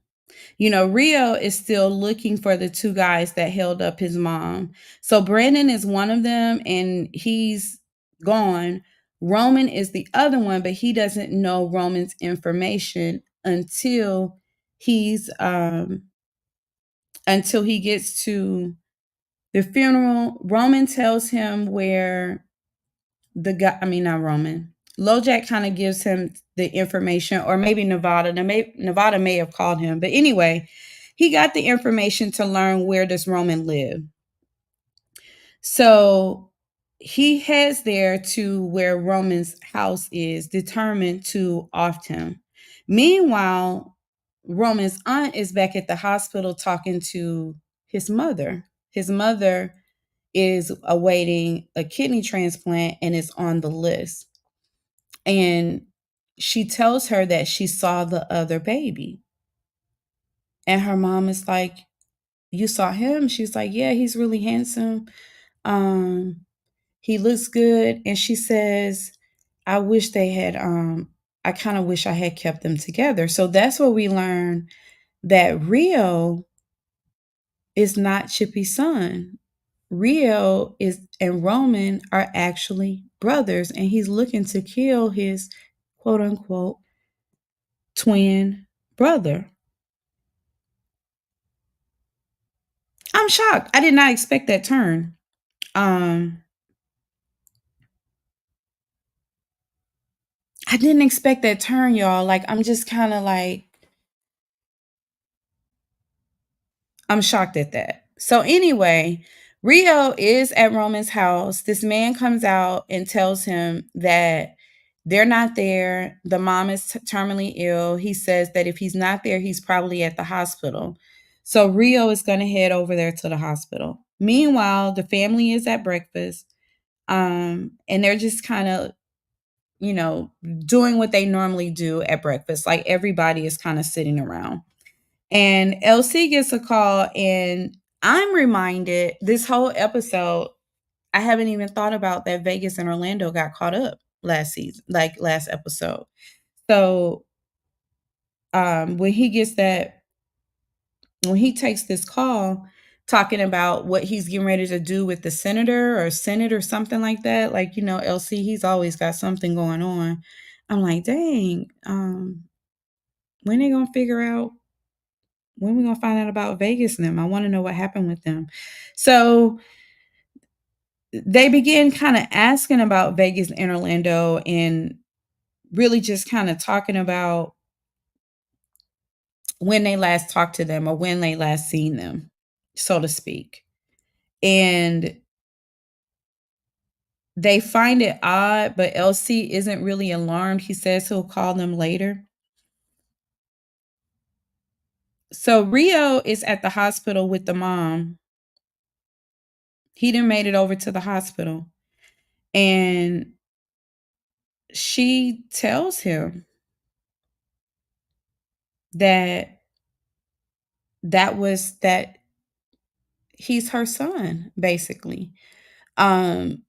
Rio is still looking for the two guys that held up his mom. So Brandon is one of them and he's gone. Roman is the other one, but he doesn't know Roman's information he's until he gets to the funeral. Roman tells him where the guy, I mean, not Roman. Lojack kind of gives him the information, or maybe Nevada. Nevada may have called him, but anyway, he got the information to learn where does Roman live. So he heads there to where Roman's house is, determined to off him. Meanwhile, Roman's aunt is back at the hospital talking to his mother. His mother is awaiting a kidney transplant and is on the list. And she tells her that she saw the other baby. And her mom is like, "You saw him?" She's like, "Yeah, he's really handsome. Um, he looks good." And she says, "I wish they had I kind of wish I had kept them together." So that's where we learn that Rio is not Chippy's son. Rio is and Roman are actually brothers, and he's looking to kill his quote unquote twin brother. I'm shocked. I did not expect that turn. Um, I didn't expect that turn, y'all. Like, I'm just kind of like, I'm shocked at that. So, anyway, Rio is at Roman's house. This man comes out and tells him that they're not there. The mom is terminally ill. He says that if he's not there, he's probably at the hospital. So, Rio is going to head over there to the hospital. Meanwhile, the family is at breakfast. And they're just kind of, you know, doing what they normally do at breakfast. Like everybody is kind of sitting around. And LC gets a call, and I'm reminded this whole episode, I haven't even thought about that Vegas and Orlando got caught up last season, like last episode. So when he gets that, when he takes this call talking about what he's getting ready to do with the senator or senate or something like that, like, you know, LC, he's always got something going on. I'm like, dang, when they gonna figure out, when we gonna find out about Vegas and them? I want to know what happened with them. So they begin kind of asking about Vegas and Orlando, and really just kind of talking about when they last talked to them or when they last seen them, so to speak. And they find it odd, but LC isn't really alarmed. He says he'll call them later. So Rio is at the hospital with the mom. He done made it over to the hospital. And she tells him that that he's her son, basically. Um,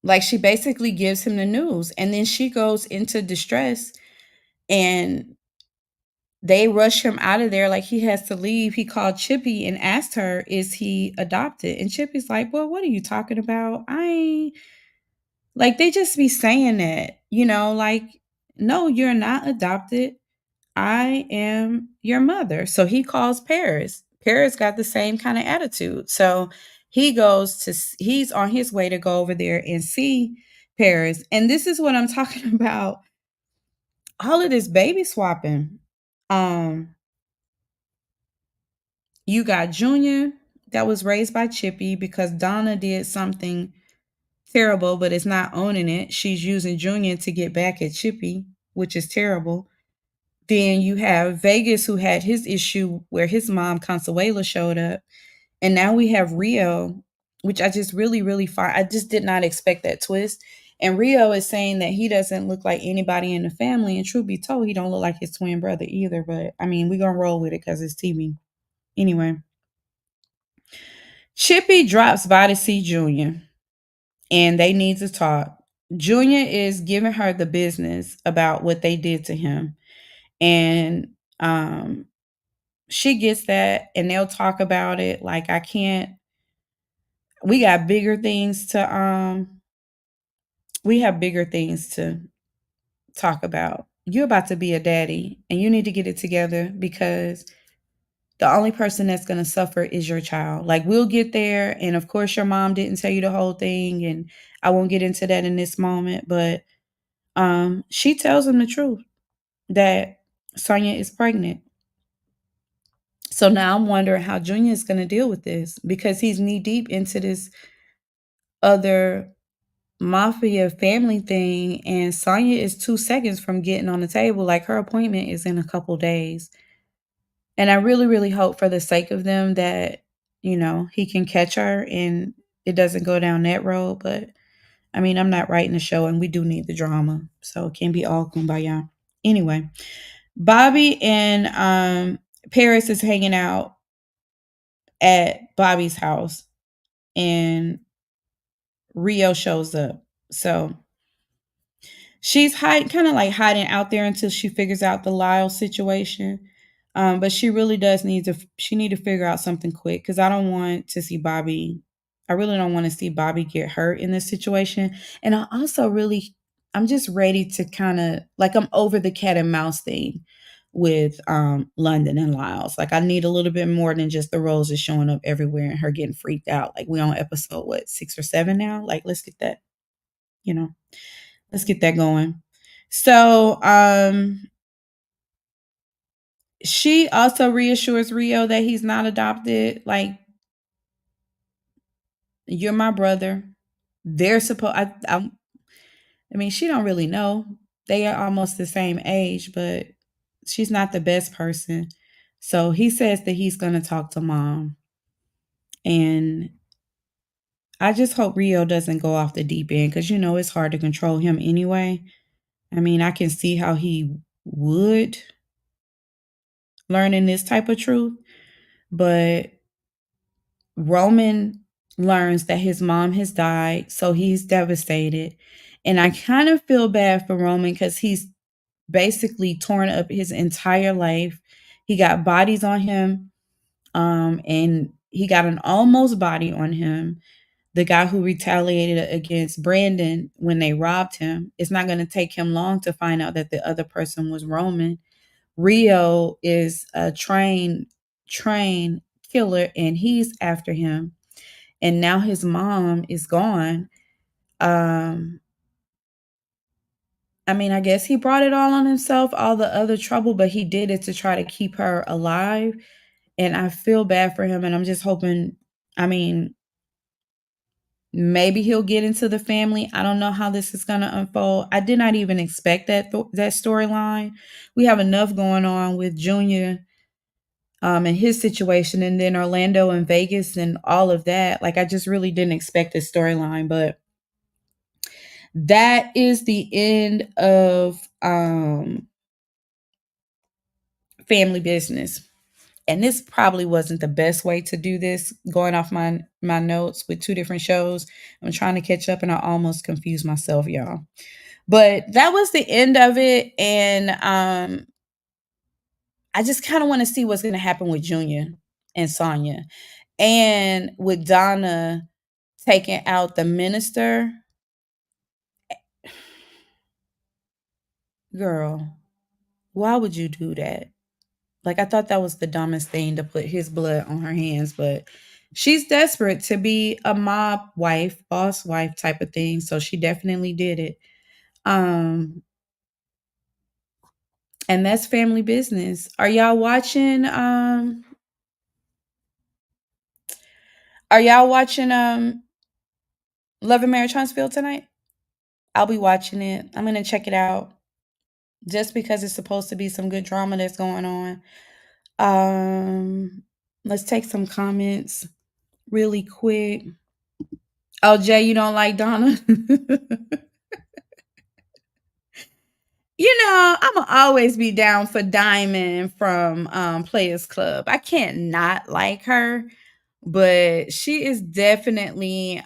like she basically gives him the news, and then she goes into distress, and they rush him out of there like he has to leave. He called Chippy and asked her, "Is he adopted?" And Chippy's like, "Well, what are you talking about? I ain't," like they just be saying that, you know, like, "No, you're not adopted. I am your mother." So he calls Paris. Paris got the same kind of attitude. So he's on his way to go over there and see Paris. And this is what I'm talking about. All of this baby swapping. Um, you got Junior that was raised by Chippy because Donna did something terrible, but it's not owning it. She's using Junior to get back at Chippy, which is terrible. Then you have Vegas, who had his issue where his mom, Consuela, showed up. And now we have Rio, which I just really, really find, I just did not expect that twist. And Rio is saying that he doesn't look like anybody in the family. And truth be told, he don't look like his twin brother either. But I mean, we're going to roll with it because it's TV. Anyway, Chippy drops by to see Junior, and they need to talk. Junior is giving her the business about what they did to him. And she gets that, and they'll talk about it. Like, I can't, we got bigger things to we have bigger things to talk about. You're about to be a daddy, and you need to get it together, because the only person that's going to suffer is your child. Like, we'll get there, and of course your mom didn't tell you the whole thing, and I won't get into that in this moment, but she tells him the truth that Sonia is pregnant. So now I'm wondering how Junior is going to deal with this, because he's knee deep into this other mafia family thing, and Sonya is 2 seconds from getting on the table. Like, her appointment is in a couple days. And I really, really hope for the sake of them that, you know, he can catch her and it doesn't go down that road. But I mean, I'm not writing the show, and we do need the drama. So it can't be all kumbaya. Anyway, Bobby and Paris is hanging out at Bobby's house and Rio shows up. So she's hiding, kind of like hiding out there until she figures out the Lyle situation. But she really does need to. She need to figure out something quick because I don't want to see Bobby. I really don't want to see Bobby get hurt in this situation. And I also really, I'm just ready to kind of like I'm over the cat and mouse thing with London and Lyles. Like I need a little bit more than just the roses showing up everywhere and her getting freaked out. Like we on episode what 6 or 7 now. Like let's get that. You know, let's get that going. So she also reassures Rio that he's not adopted. Like, you're my brother. They're supposed. I mean, she don't really know. They are almost the same age, but she's not the best person. So he says that he's gonna talk to mom, and I just hope Rio doesn't go off the deep end because it's hard to control him anyway. I mean, I can see how he would learn in this type of truth, but Roman learns that his mom has died, so he's devastated. And I kind of feel bad for Roman because he's basically torn up his entire life. He got bodies on him, and he got an almost body on him. The guy who retaliated against Brandon when they robbed him. It's not going to take him long to find out that the other person was Roman. Rio is a train killer, and he's after him, and now his mom is gone. Um, I mean, I guess he brought it all on himself, all the other trouble, but he did it to try to keep her alive. And I feel bad for him. And I'm just hoping, I mean, maybe he'll get into the family. I don't know how this is going to unfold. I did not even expect that storyline. We have enough going on with Junior and his situation, and then Orlando and Vegas and all of that. Like, I just really didn't expect this storyline, but that is the end of family business. And this probably wasn't the best way to do this, going off my notes with two different shows. I'm trying to catch up and I almost confused myself, y'all. But that was the end of it. And I just kind of want to see what's going to happen with Junior and Sonia. And with Donna taking out the minister. Girl, why would you do that? Like, I thought that was the dumbest thing to put his blood on her hands, but she's desperate to be a mob wife, boss wife type of thing, so she definitely did it. Um, and that's family business. Are y'all watching Love and Marriage Huntsville tonight? I'll be watching it. I'm gonna check it out just because it's supposed to be some good drama that's going on. Let's take some comments really quick. Oh, Jay, you don't like Donna? I'ma always be down for Diamond from Players Club. I can't not like her, but she is definitely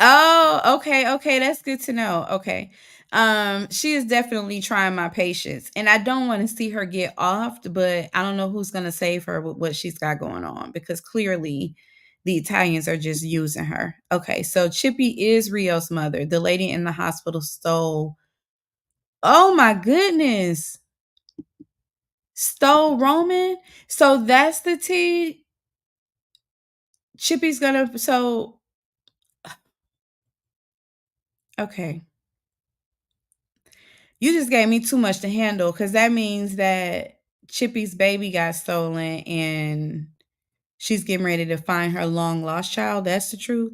oh, okay, okay, that's good to know. Okay. She is definitely trying my patience. And I don't want to see her get offed, but I don't know who's gonna save her with what she's got going on because clearly the Italians are just using her. Okay, so Chippy is Rio's mother. The lady in the hospital stole, oh my goodness, stole Roman. So that's the tea. Chippy's gonna, so okay. You just gave me too much to handle because that means that Chippy's baby got stolen and she's getting ready to find her long lost child. That's the truth.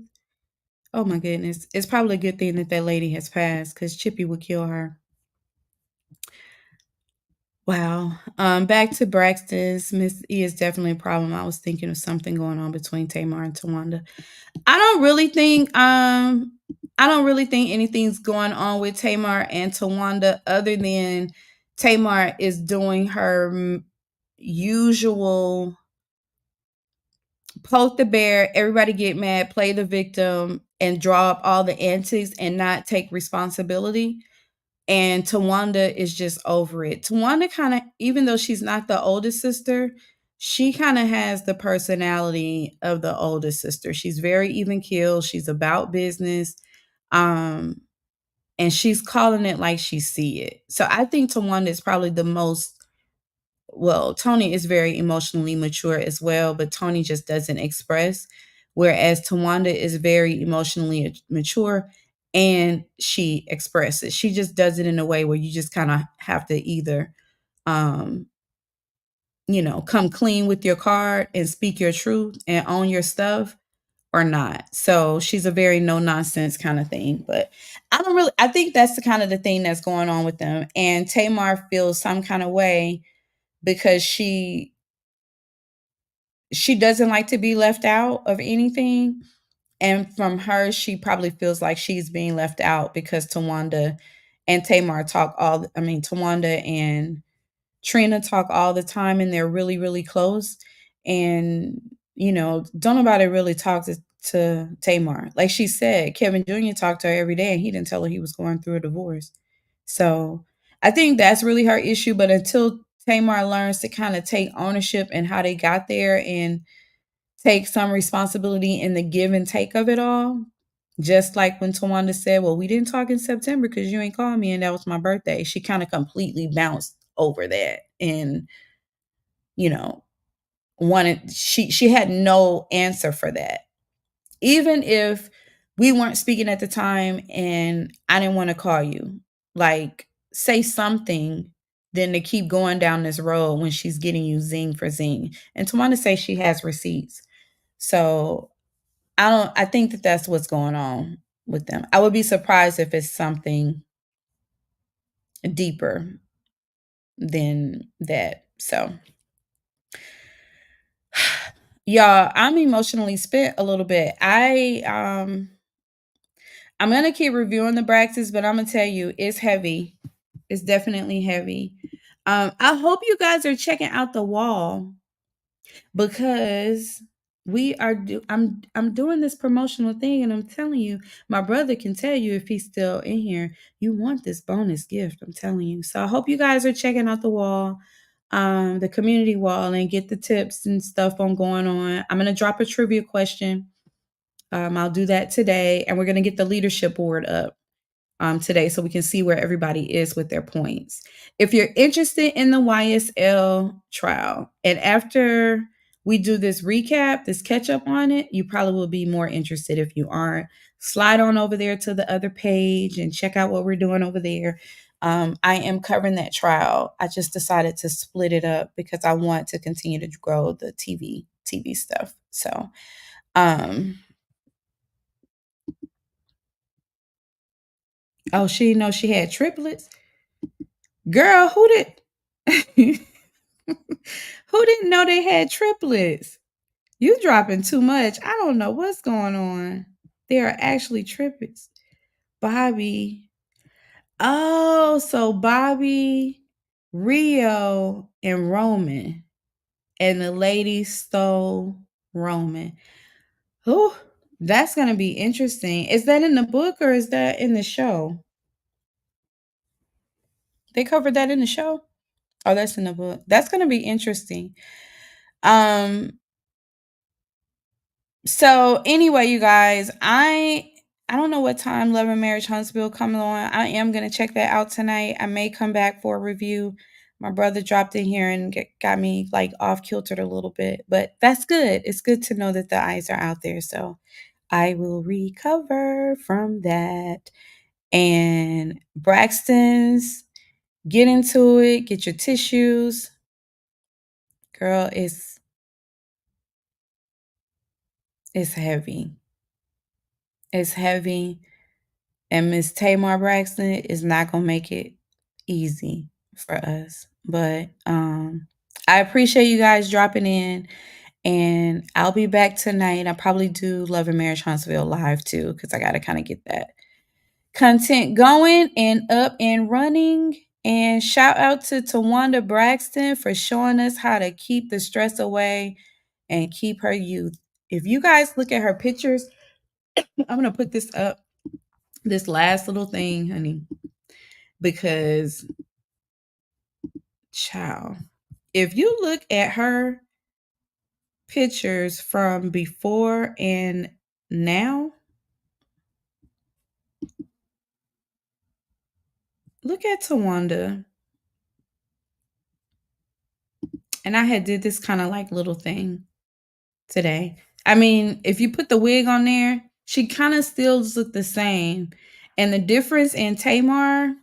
Oh my goodness. It's probably a good thing that that lady has passed because Chippy would kill her. Wow. Back to Braxton's. Miss E is definitely a problem. I was thinking of something going on between Tamar and Tawanda. I don't really think I don't really think anything's going on with Tamar and Tawanda other than Tamar is doing her usual poke the bear, everybody get mad, play the victim, and draw up all the antics and not take responsibility. And Tawanda is just over it. Tawanda kind of, even though she's not the oldest sister, she kind of has the personality of the oldest sister. She's very even keeled. She's about business. Um, and she's calling it like she see it. So I think Tawanda is probably the most, well, Tony is very emotionally mature as well, but Tony just doesn't express. Whereas Tawanda is very emotionally mature and she expresses. She just does it in a way where you just kind of have to either, um, come clean with your card and speak your truth and own your stuff or not. So she's a very no nonsense kind of thing. But I think that's the kind of the thing that's going on with them. And Tamar feels some kind of way because she doesn't like to be left out of anything. And from her, she probably feels like she's being left out because Tawanda and Tamar talk Tawanda and Trina talk all the time and they're really, really close. And, don't nobody really talk to Tamar. Like she said, Kevin Jr. talked to her every day and he didn't tell her he was going through a divorce. So I think that's really her issue. But until Tamar learns to kind of take ownership and how they got there and take some responsibility in the give and take of it all, just like when Tawanda said, well, we didn't talk in September because you ain't called me and that was my birthday. She kind of completely bounced over that and, you know, she had no answer for that. Even if we weren't speaking at the time and I didn't want to call you, like say something than to keep going down this road when she's getting you zing for zing. And Tawanda say she has receipts. So I think that that's what's going on with them. I would be surprised if it's something deeper than that. So, y'all, I'm emotionally spent a little bit. I'm gonna keep reviewing the Braxtons, but I'm gonna tell you, it's heavy. It's definitely heavy. I hope you guys are checking out the wall because I'm doing this promotional thing and I'm telling you, my brother can tell you if he's still in here, you want this bonus gift. I'm telling you. So I hope you guys are checking out the wall, the community wall, and get the tips and stuff on going on. I'm gonna drop a trivia question. I'll do that today, and we're gonna get the leadership board up today so we can see where everybody is with their points. If you're interested in the YSL trial, and after we do this recap, this catch up on it, you probably will be more interested. If you aren't, slide on over there to the other page and check out what we're doing over there. I am covering that trial. I just decided to split it up because I want to continue to grow the TV stuff. So, oh, she didn't know she had triplets. Girl, who did who didn't know they had triplets? You dropping too much. I don't know what's going on. They are actually triplets. Bobby. Oh, so Bobby, Rio, and Roman. And the lady stole Roman. Oh, that's gonna be interesting. Is that in the book or is that in the show? They covered that in the show? Oh, that's in the book. That's gonna be interesting. Um, So anyway, you guys, I don't know what time Love and Marriage Huntsville coming on. I am gonna check that out tonight. I may come back for a review. My brother dropped in here and got me like off kiltered a little bit, but that's good. It's good to know that the eyes are out there. So I will recover from that. And Braxton's, get into it. Get your tissues, girl. It's heavy. It's heavy. And Miss Tamar Braxton is not gonna make it easy for us. But I appreciate you guys dropping in. And I'll be back tonight. I'll probably do Love and Marriage Huntsville live too, because I gotta kind of get that content going and up and running. And shout out to Tawanda Braxton for showing us how to keep the stress away and keep her youth. If you guys look at her pictures, I'm going to put this up, this last little thing, honey, because, child, if you look at her pictures from before and now, look at Tawanda. And I had did this kind of like little thing today. I mean, if you put the wig on there, she kind of still look the same. And the difference in Tamar,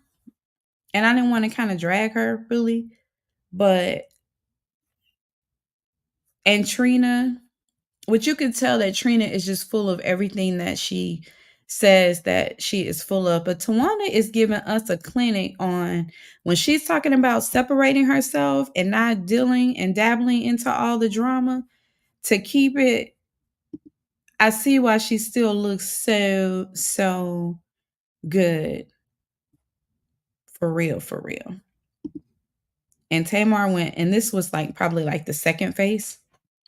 and I didn't want to kind of drag her really, but and Trina, which you could tell that Trina is just full of everything that she says that she is full of. But Tawana is giving us a clinic on when she's talking about separating herself and not dealing and dabbling into all the drama to keep it. I see why she still looks so good. For real, for real. And Tamar went, and this was like probably like the second phase,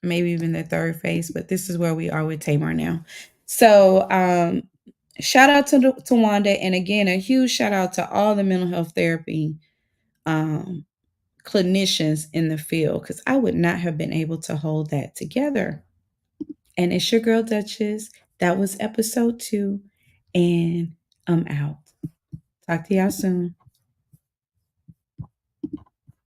maybe even the third phase, but this is where we are with Tamar now. So shout out to Wanda. And again, a huge shout out to all the mental health therapy clinicians in the field, because I would not have been able to hold that together. And it's your girl Duchess. That was episode 2. And I'm out. Talk to y'all soon.